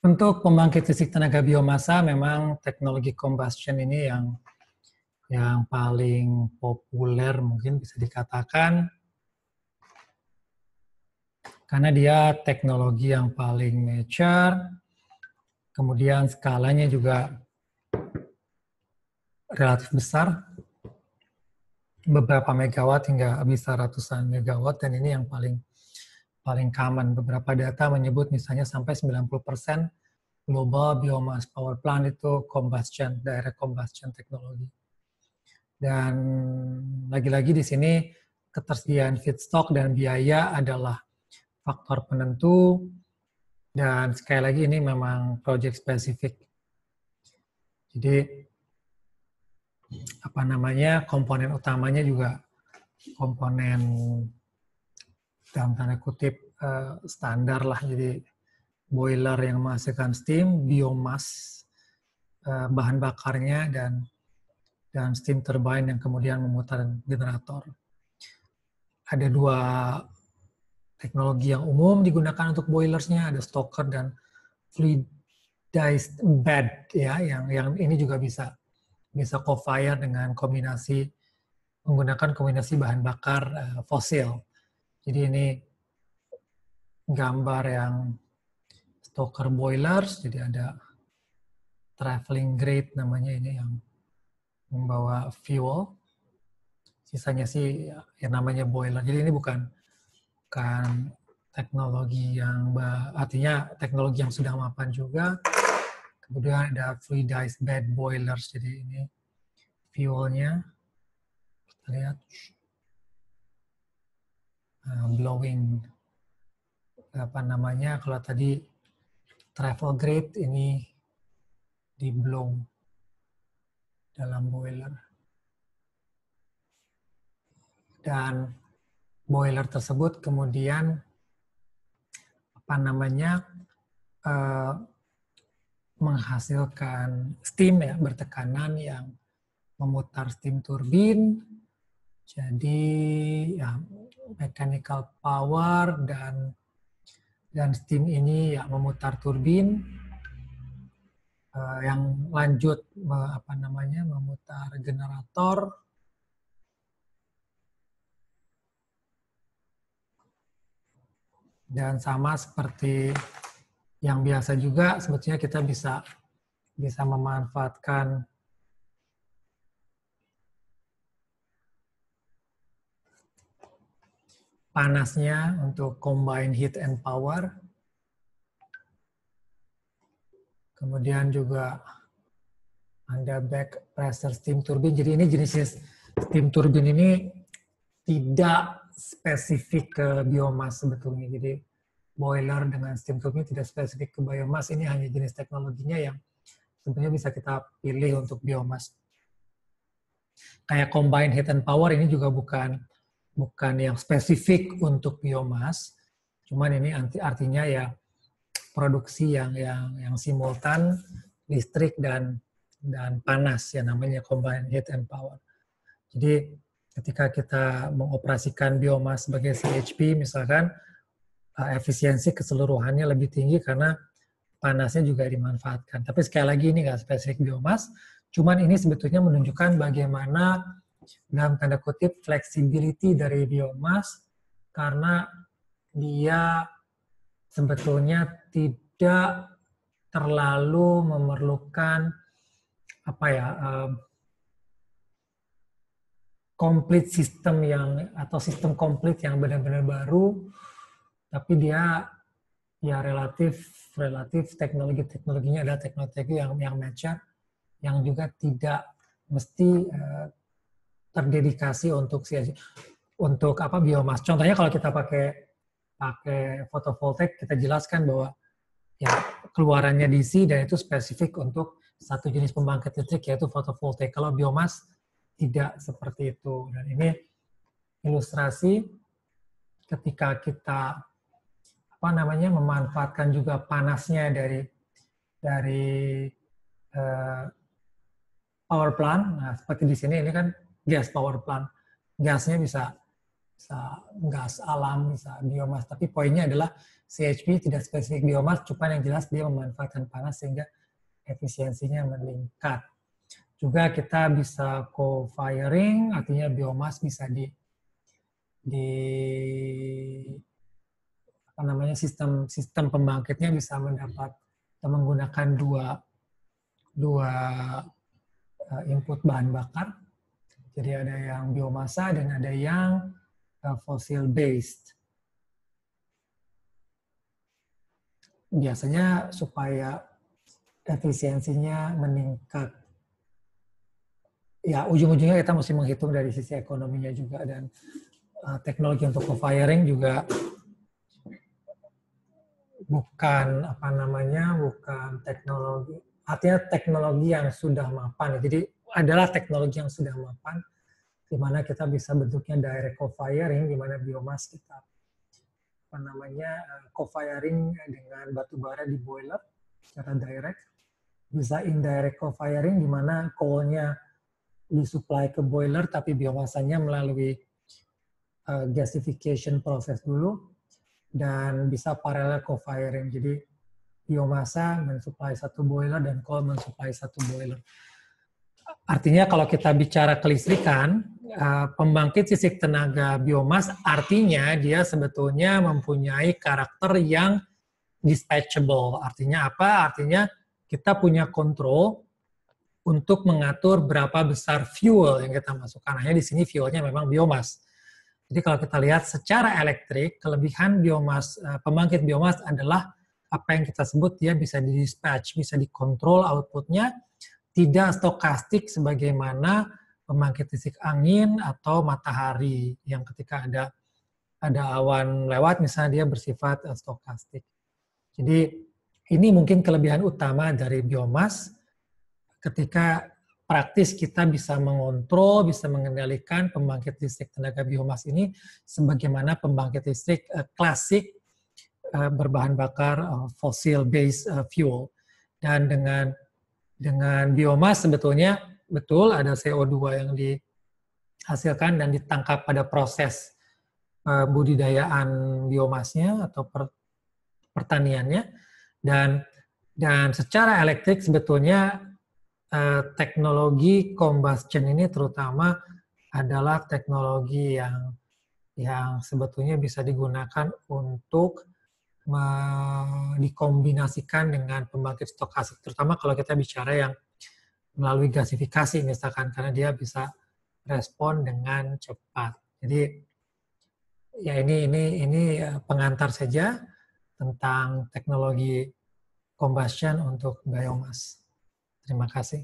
Untuk pembangkit listrik tenaga biomasa, memang teknologi combustion ini yang paling populer mungkin bisa dikatakan, karena dia teknologi yang paling mature, kemudian skalanya juga relatif besar, beberapa megawatt hingga bisa ratusan megawatt, dan ini yang paling common. Beberapa data menyebut misalnya sampai 90% global biomass power plant itu combustion, direct combustion teknologi. Dan lagi-lagi di sini ketersediaan feedstock dan biaya adalah faktor penentu, dan sekali lagi ini memang project spesifik. Jadi apa namanya, komponen utamanya juga komponen dalam tanda kutip standar lah, jadi boiler yang menghasilkan steam, biomass bahan bakarnya, dan steam turbine yang kemudian memutar generator. Ada dua teknologi yang umum digunakan untuk boilersnya, ada stoker dan fluidized bed, ya, yang ini juga bisa co-fire dengan menggunakan kombinasi bahan bakar fosil. Jadi ini gambar yang stoker boilers, jadi ada traveling grade namanya ini yang membawa fuel. Sisanya sih yang namanya boiler. Jadi ini bukan teknologi yang artinya teknologi yang sudah mapan juga. Kemudian ada fluidized bed boilers. Jadi ini fuelnya, kita lihat blowing, apa namanya, kalau tadi travel grade, ini di blow dalam boiler. Dan boiler tersebut kemudian apa namanya menghasilkan steam, ya, bertekanan yang memutar steam turbin. Jadi ya mechanical power dan steam ini ya memutar turbin yang lanjut apa namanya memutar generator. Dan sama seperti yang biasa juga, sebetulnya kita bisa memanfaatkan panasnya untuk combine heat and power. Kemudian juga ada back pressure steam turbine. Jadi ini jenis steam turbine ini tidak spesifik ke biomas sebetulnya. Jadi boiler dengan steam turbine tidak spesifik ke biomas. Ini hanya jenis teknologinya yang sebenarnya bisa kita pilih untuk biomas. Kayak combine heat and power ini juga bukan yang spesifik untuk biomas. Cuman ini artinya ya produksi yang simultan listrik dan panas, ya, namanya combined heat and power. Jadi ketika kita mengoperasikan biomas sebagai CHP misalkan, efisiensi keseluruhannya lebih tinggi karena panasnya juga dimanfaatkan. Tapi sekali lagi ini nggak spesifik biomas, cuman ini sebetulnya menunjukkan bagaimana dalam tanda kutip flexibility dari biomas, karena dia sebetulnya tidak terlalu memerlukan apa ya komplit sistem atau sistem komplit yang benar-benar baru, tapi dia ya relatif teknologinya adalah teknologi yang mature, yang juga tidak mesti terdedikasi untuk biomas. Contohnya kalau kita pakai fotovoltaik, kita jelaskan bahwa ya keluarannya DC dan itu spesifik untuk satu jenis pembangkit listrik, yaitu fotovoltaik. Kalau biomas tidak seperti itu. Dan ini ilustrasi ketika kita memanfaatkan juga panasnya dari power plant. Nah, seperti di sini ini kan gas power plant. Gasnya bisa bisa gas alam, bisa biomas. Tapi poinnya adalah CHP tidak spesifik biomas, cuma yang jelas dia memanfaatkan panas sehingga efisiensinya meningkat. Juga kita bisa co-firing, artinya biomas bisa di apa namanya sistem pembangkitnya bisa mendapat atau menggunakan dua input bahan bakar. Jadi ada yang biomasa dan ada yang fossil based. Biasanya supaya efisiensinya meningkat. Ya, ujung-ujungnya kita mesti menghitung dari sisi ekonominya juga, dan teknologi untuk co-firing juga bukan bukan teknologi, artinya teknologi yang sudah mapan. Jadi adalah teknologi yang sudah mapan, di mana kita bisa bentuknya direct co-firing, di mana biomas kita co-firing dengan batu bara di boiler secara direct, bisa indirect co-firing, di mana coal-nya disuplai ke boiler, tapi biomasanya melalui gasification proses dulu, dan bisa parallel co-firing. Jadi biomasa mensuplai satu boiler dan coal mensuplai satu boiler. Artinya kalau kita bicara kelistrikan, pembangkit listrik tenaga biomas artinya dia sebetulnya mempunyai karakter yang dispatchable. Artinya apa? Artinya kita punya kontrol untuk mengatur berapa besar fuel yang kita masukkan. Hanya di sini fuelnya memang biomas. Jadi kalau kita lihat secara elektrik, kelebihan biomas, pembangkit biomas adalah apa yang kita sebut dia bisa di-dispatch, bisa dikontrol outputnya, tidak stokastik sebagaimana pembangkit listrik angin atau matahari yang ketika ada awan lewat misalnya dia bersifat stokastik. Jadi ini mungkin kelebihan utama dari biomas. Ketika praktis kita bisa mengontrol, bisa mengendalikan pembangkit listrik tenaga biomas ini sebagaimana pembangkit listrik klasik berbahan bakar fossil based fuel. Dan dengan biomas sebetulnya betul ada CO2 yang dihasilkan dan ditangkap pada proses budidayaan biomasnya atau pertaniannya, dan secara elektrik sebetulnya teknologi combustion ini terutama adalah teknologi yang sebetulnya bisa digunakan untuk dikombinasikan dengan pembangkit stokastik, terutama kalau kita bicara yang melalui gasifikasi misalkan, karena dia bisa respon dengan cepat. Jadi ya ini pengantar saja tentang teknologi combustion untuk biomas. Terima kasih.